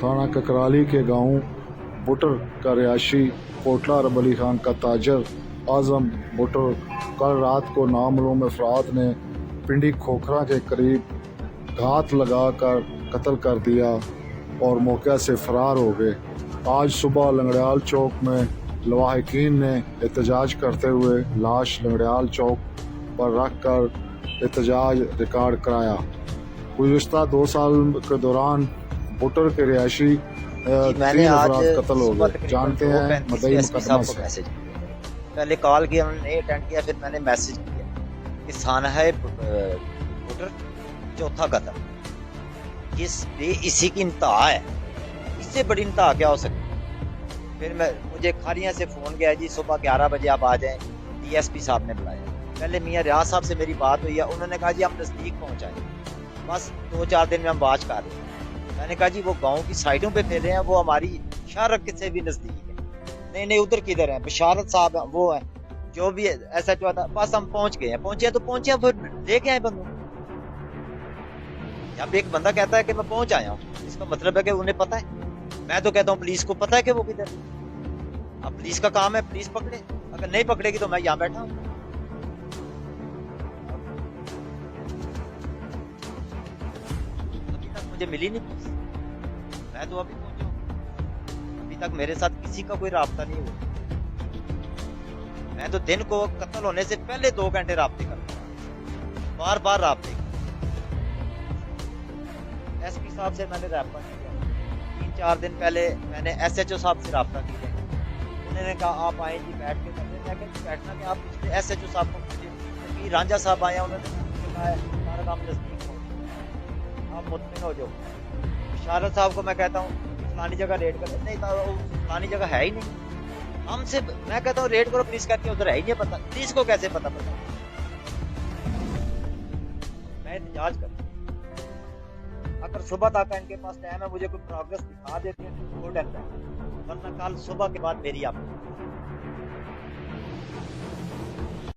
थाना ककराली के गांव बुटर का रिहायशी कोटला अरब अली खान का ताजर आजम बुटर कल रात को नामालूम अफराद ने पिंडी खोखरा के करीब घात लगाकर कत्ल कर दिया और मौके से फरार हो गए। आज सुबह लंगड़ियाल चौक में लवाहिकीन ने एहतजाज करते हुए लाश लंगड़ियाल चौक पर रख कर एहतजाज रिकॉर्ड कराया। गुज़िश्ता 2 साल के दौरान बुटर के रिहायशी 3 अफराद कत्ल हो गए। जानते हैं मदई मुकदमा से। पहले कॉल किया, उन्होंने नहीं अटेंड किया, फिर मैंने मैसेज किया कि थाना है बुटर, चौथा कत्ल, इसी की इंतहा है, इससे बड़ी इंतहा क्या हो सकती है। फिर मुझे खारियाँ से फ़ोन किया, जी सुबह 11 बजे आप आ जाएं, DSP साहब ने बुलाया। पहले मियाँ रियाज साहब से मेरी बात हुई है, उन्होंने कहा जी हम नज़दीक पहुँचाएँ, बस 2-4 दिन में हम बात कर रहे हैं। मैंने कहा जी वो गांव की साइडों पे फैले हैं, वो हमारी शारक से भी नज़दीक है। नहीं उधर किधर है, बशारत साहब वो है जो भी SHO था, बस हम पहुँच गए हैं। पहुँचे तो पहुँचे, फिर लेके आए बंदों। जब एक बंदा कहता है कि मैं पहुँच आया हूँ, इसका मतलब है कि उन्हें पता है। मैं तो कहता हूँ पुलिस को पता है कि वो किधर है। अब पुलिस का काम है, पुलिस पकड़े, अगर नहीं पकड़ेगी तो मैं यहाँ बैठा हूँ। अभी तक मुझे मिली नहीं पुलिस, मैं तो अभी पहुंचा हूँ। अभी तक मेरे साथ किसी का कोई राब्ता नहीं हुआ। मैं तो दिन को कत्ल होने से पहले 2 घंटे राब्ते करता हूँ, बार राब्ते। SP साहब से मैंने राब्ता किया, 3-4 दिन पहले मैंने SHO साहब से राब्ता किया। उन्होंने कहा आप आए जी बैठ के करते। मैं कहती बैठना कि आप पिछले SHO साहब को पूछिए। रांझा साहब आए, उन्होंने कहा है हमारा काम नजदीक हो, आप मुतमिन हो जाओ। बशारत साहब को मैं कहता हूँ फलानी जगह रेड कर, नहीं फलानी जगह है ही नहीं। हमसे मैं कहता हूँ रेड करो, पुलिस कहती है उधर है ही नहीं पता। पुलिस को कैसे पता? मैं एहतजाज करता हूँ, अगर सुबह तक इनके पास टाइम है, मुझे कोई प्रोग्रेस दिखा देते हैं तो गुड एंड बैड, वरना कल सुबह के बाद मेरी आप